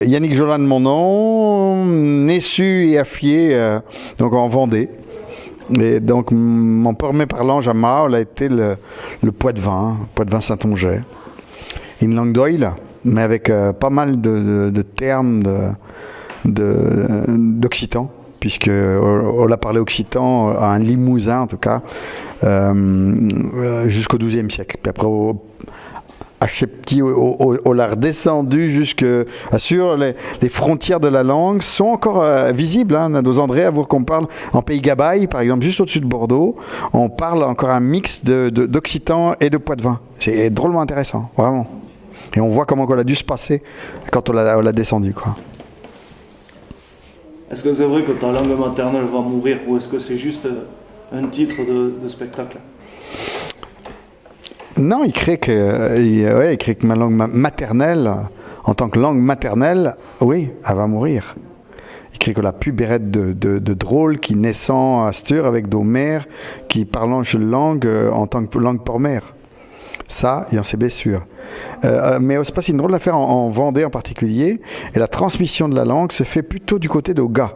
Yannick Jolan, mon nom, Nessu et Affier, donc en Vendée. Et donc mon premier parlange à Maol a été le Poitevin Saint-Onget. Une langue d'oil, mais avec pas mal de termes d'occitan, puisque on a parlé occitan à un Limousin en tout cas, jusqu'au XIIe siècle. Puis après, à Chepty, on l'a redescendu sur les frontières de la langue sont encore visibles. Hein, nos André, à vous qu'on parle en Pays Gabaye, par exemple, juste au-dessus de Bordeaux, on parle encore un mix d'occitan et de poitevin. C'est drôlement intéressant, vraiment. Et on voit comment on a dû se passer quand on l'a descendu, quoi. Est-ce que c'est vrai que ta langue maternelle va mourir ou est-ce que c'est juste un titre de spectacle? Non, il crée que ma langue maternelle, en tant que langue maternelle, oui, elle va mourir. Il crée que la pubérette de drôle qui naissant à Stur avec dos mères qui parlant une langue en tant que langue pour mère. Ça, il en c'est bien sûr. Mais c'est pas si drôle d'affaire en Vendée en particulier. Et la transmission de la langue se fait plutôt du côté des gars.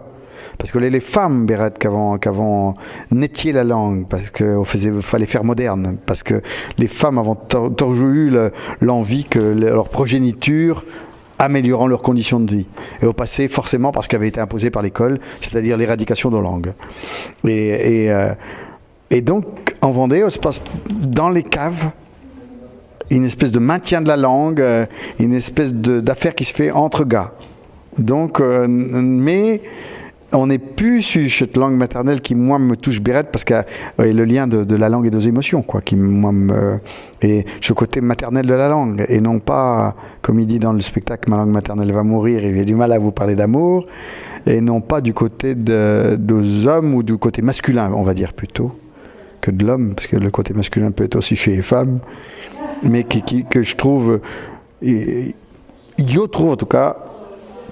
Parce que les femmes, Béret, qu'avant nettier la langue, parce qu'il fallait faire moderne, parce que les femmes avaient toujours eu l'envie que leur progéniture améliorant leurs conditions de vie. Et au passé, forcément, parce qu'elle avait été imposée par l'école, c'est-à-dire l'éradication de la langue. Et donc, en Vendée, on se passe dans les caves, une espèce de maintien de la langue, une espèce d'affaire qui se fait entre gars. Donc, mais on n'est plus sur cette langue maternelle qui, moi, me touche Bérette, parce que le lien de la langue et des émotions, quoi, qui, moi, et ce côté maternel de la langue, et non pas, comme il dit dans le spectacle, ma langue maternelle va mourir, et j'ai du mal à vous parler d'amour, et non pas du côté des hommes, ou du côté masculin, on va dire plutôt, que de l'homme, parce que le côté masculin peut être aussi chez les femmes, mais que je trouve, je trouve en tout cas,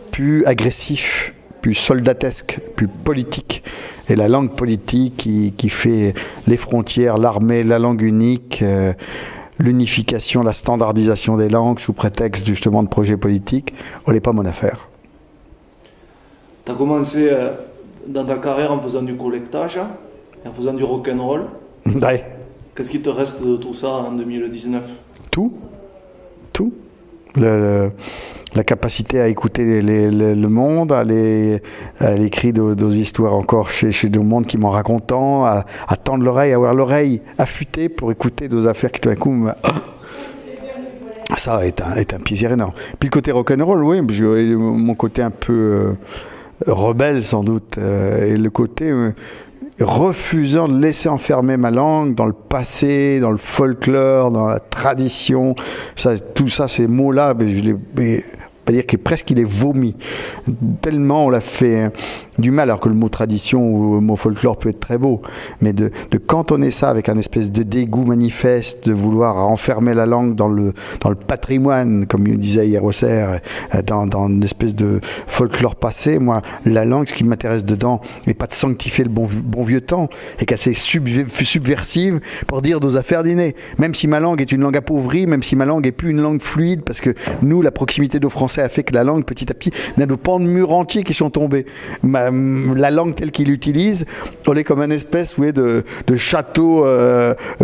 plus agressif, plus soldatesque, plus politique. Et la langue politique qui fait les frontières, l'armée, la langue unique, l'unification, la standardisation des langues sous prétexte justement de projets politiques, on n'est pas mon affaire. Tu as commencé dans ta carrière en faisant du collectage, en faisant du rock'n'roll. Ouais. Qu'est-ce qui te reste de tout ça en 2019? Tout. La capacité à écouter le monde, à l'écrit des histoires encore chez le monde qui m'en racontant, à tendre l'oreille, à avoir l'oreille affûtée pour écouter des affaires qui tout d'un coup ça est un plaisir énorme. Puis le côté rock'n'roll, oui, mon côté un peu rebelle sans doute, et le côté refusant de laisser enfermer ma langue dans le passé, dans le folklore, dans la tradition, tout ça, ces mots-là, pas dire qu'il est vomi. Tellement on l'a fait du mal, alors que le mot tradition ou le mot folklore peut être très beau. Mais de cantonner ça avec un espèce de dégoût manifeste, de vouloir enfermer la langue dans le patrimoine, comme il disait hier au Cerf, dans une espèce de folklore passé. Moi, la langue, ce qui m'intéresse dedans, n'est pas de sanctifier le bon vieux temps, et qu'elle est subversive pour dire nos affaires dîner. Même si ma langue est une langue appauvrie, même si ma langue n'est plus une langue fluide, parce que nous, la proximité d'aux Français a fait que la langue, petit à petit, n'a de pans de murs entiers qui sont tombés. La langue telle qu'il l'utilise, on est comme une espèce de château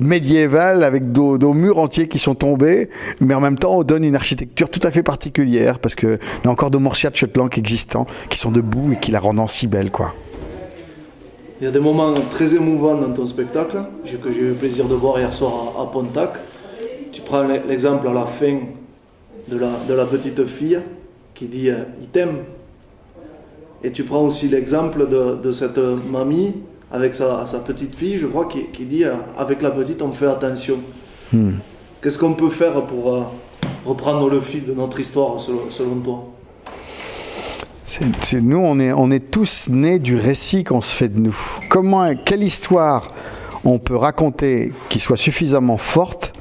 médiéval avec des murs entiers qui sont tombés, mais en même temps, on donne une architecture tout à fait particulière, parce qu'il y a encore de morceaux de cette langue existants qui sont debout et qui la rendent si belle, quoi. Il y a des moments très émouvants dans ton spectacle, que j'ai eu le plaisir de voir hier soir à Pontac. Tu prends l'exemple à la fin de la petite fille qui dit « il t'aime ». Et tu prends aussi l'exemple de cette mamie avec sa petite fille, je crois, qui dit « avec la petite, on fait attention ». Qu'est-ce qu'on peut faire pour reprendre le fil de notre histoire, selon toi? Nous, on est tous nés du récit qu'on se fait de nous. Quelle histoire on peut raconter qui soit suffisamment forte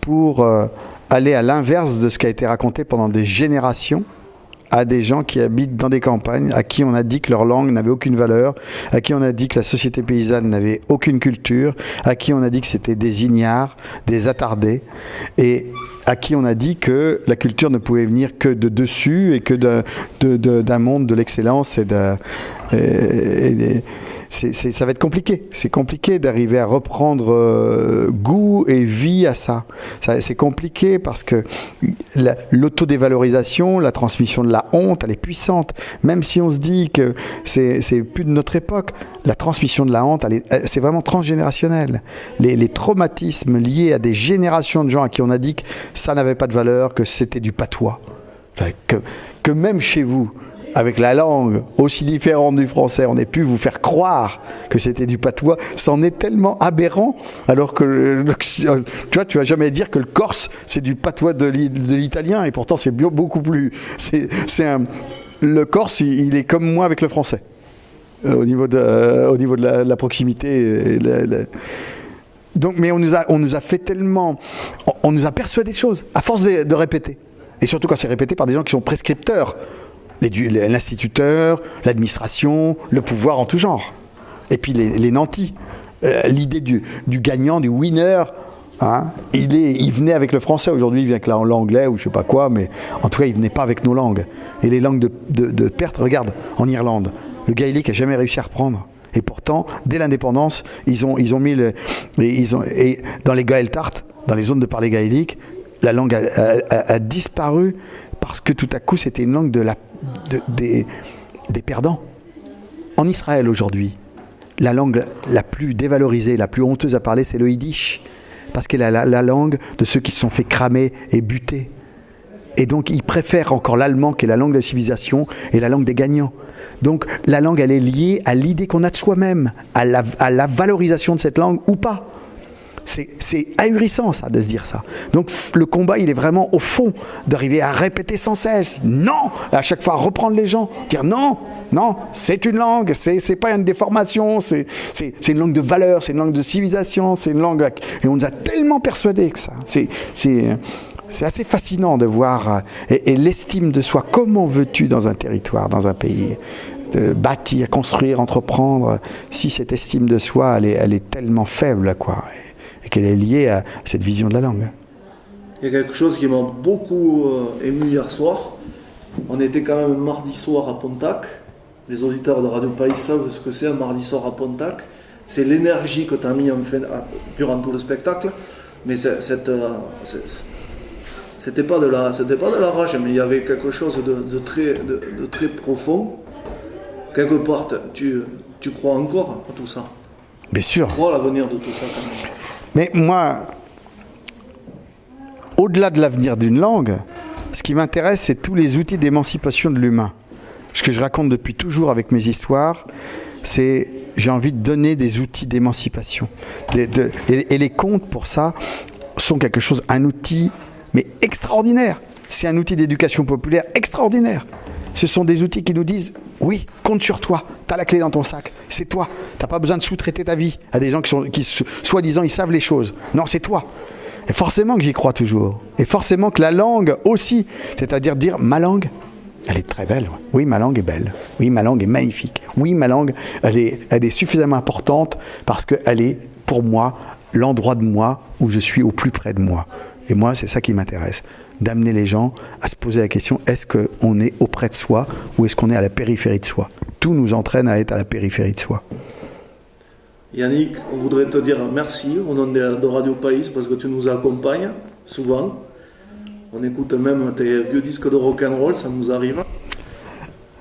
pour aller à l'inverse de ce qui a été raconté pendant des générations, à des gens qui habitent dans des campagnes, à qui on a dit que leur langue n'avait aucune valeur, à qui on a dit que la société paysanne n'avait aucune culture, à qui on a dit que c'était des ignares, des attardés, et à qui on a dit que la culture ne pouvait venir que de dessus et que d'un monde de l'excellence ça va être compliqué. C'est compliqué d'arriver à reprendre goût et vie à ça. C'est compliqué parce que l'autodévalorisation, la transmission de la honte, elle est puissante. Même si on se dit que c'est plus de notre époque, la transmission de la honte, c'est vraiment transgénérationnel. Les traumatismes liés à des générations de gens à qui on a dit que ça n'avait pas de valeur, que c'était du patois. Que même chez vous, avec la langue aussi différente du français, on ait pu vous faire croire que c'était du patois, c'en est tellement aberrant, alors que tu vas jamais dire que le corse c'est du patois de l'italien, et pourtant c'est beaucoup plus. Le corse, il est comme moi avec le français, au niveau de la proximité. Donc, mais on nous a fait tellement, on nous a persuadé de choses à force de répéter, et surtout quand c'est répété par des gens qui sont prescripteurs. L'instituteur, l'administration, le pouvoir en tout genre. Et puis les nantis. L'idée du gagnant, du winner, hein, il venait avec le français. Aujourd'hui, il vient avec l'anglais ou je sais pas quoi, mais en tout cas, il venait pas avec nos langues. Et les langues de perte, regarde, en Irlande, le gaélique n'a jamais réussi à reprendre. Et pourtant, dès l'indépendance, ils ont mis et dans les Gaeltacht, dans les zones de parler gaélique, la langue a disparu parce que tout à coup, c'était une langue des perdants. En Israël aujourd'hui, la langue la plus dévalorisée, la plus honteuse à parler, c'est le yiddish, parce qu'elle est la langue de ceux qui se sont fait cramer et buter. Et donc ils préfèrent encore l'allemand, qui est la langue de la civilisation, et la langue des gagnants. Donc la langue, elle est liée à l'idée qu'on a de soi-même, à la valorisation de cette langue ou pas. C'est ahurissant ça, de se dire ça. Donc le combat, il est vraiment au fond, d'arriver à répéter sans cesse non, à chaque fois reprendre les gens, dire non, c'est une langue, c'est pas une déformation, c'est une langue de valeur, c'est une langue de civilisation, c'est une langue, et on nous a tellement persuadés que ça. C'est assez fascinant de voir, et l'estime de soi. Comment veux-tu dans un territoire, dans un pays, de bâtir, construire, entreprendre, si cette estime de soi, elle est tellement faible, quoi, et qu'elle est liée à cette vision de la langue. Il y a quelque chose qui m'a beaucoup ému hier soir. On était quand même mardi soir à Pontac. Les auditeurs de Radio Pays savent ce que c'est un mardi soir à Pontac. C'est l'énergie que tu as mis durant tout le spectacle. Mais c'était pas de la rage, mais il y avait quelque chose de très profond. Quelque part, tu crois encore à tout ça? Bien sûr. Tu crois à l'avenir de tout ça quand même? Mais moi, au-delà de l'avenir d'une langue, ce qui m'intéresse, c'est tous les outils d'émancipation de l'humain. Ce que je raconte depuis toujours avec mes histoires, c'est j'ai envie de donner des outils d'émancipation. Et les contes, pour ça, sont un outil, mais extraordinaire. C'est un outil d'éducation populaire extraordinaire. Ce sont des outils qui nous disent, oui, compte sur toi, tu as la clé dans ton sac, c'est toi, tu n'as pas besoin de sous-traiter ta vie à des gens qui soi-disant, ils savent les choses. Non, c'est toi. Et forcément que j'y crois toujours. Et forcément que la langue aussi, c'est-à-dire dire, ma langue, elle est très belle. Oui, ma langue est belle. Oui, ma langue est magnifique. Oui, ma langue, elle est suffisamment importante parce qu'elle est, pour moi, l'endroit de moi où je suis au plus près de moi. Et moi, c'est ça qui m'intéresse. D'amener les gens à se poser la question, est-ce qu'on est auprès de soi ou est-ce qu'on est à la périphérie de soi? Tout nous entraîne à être à la périphérie de soi. Yannick, on voudrait te dire merci au nom de Radio Pays parce que tu nous accompagnes souvent. On écoute même tes vieux disques de rock'n'roll, ça nous arrive.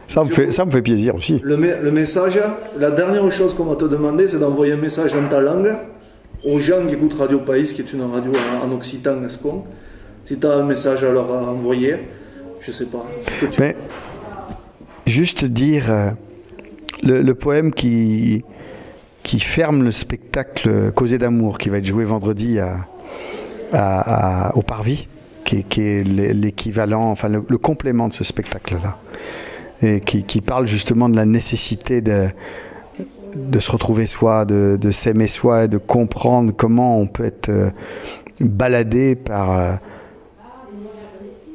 Ça me fait plaisir aussi. Le message, la dernière chose qu'on va te demander, c'est d'envoyer un message dans ta langue aux gens qui écoutent Radio Pays, qui est une radio en occitan gascon. Si tu as un message à leur envoyer, je sais pas. Mais juste dire le poème qui ferme le spectacle Causer d'amour, qui va être joué vendredi au Parvis, qui est l'équivalent, enfin le complément de ce spectacle-là, et qui parle justement de la nécessité de se retrouver soi, de s'aimer soi et de comprendre comment on peut être baladé par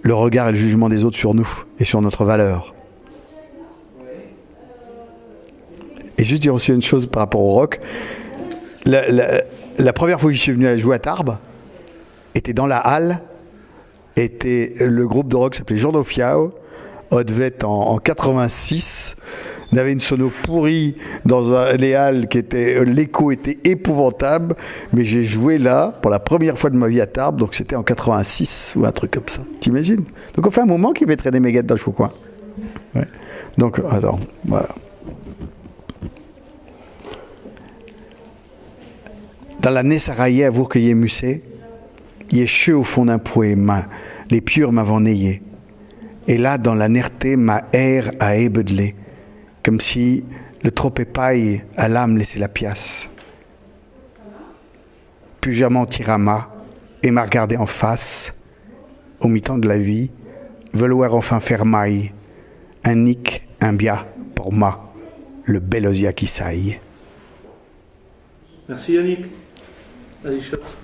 le regard et le jugement des autres sur nous et sur notre valeur. Et juste dire aussi une chose par rapport au rock. La première fois que je suis venu à jouer à Tarbes, était dans la halle, était le groupe de rock qui s'appelait Jean Fiao. On devait être en 86. On avait une sono pourrie dans les halles l'écho était épouvantable, mais j'ai joué là pour la première fois de ma vie à Tarbes, donc c'était en 86 ou un truc comme ça. T'imagines? Donc on fait un moment qu'il fait traîner mes gars dans le coin. Ouais. Donc attends, voilà. Dans la Nessaraillé à vous que musé, il est chaud au fond d'un poème, les purs m'avant nayé. Et là, dans la nerté, ma air a ébedelé, comme si le trop épaille à l'âme laissait la pièce. Puis j'ai menti Rama et m'a regardé en face, au mi-temps de la vie, vouloir enfin faire maille, un nick, un bia pour moi, le bel osia qui saille. Merci Yannick. Allez, chouette.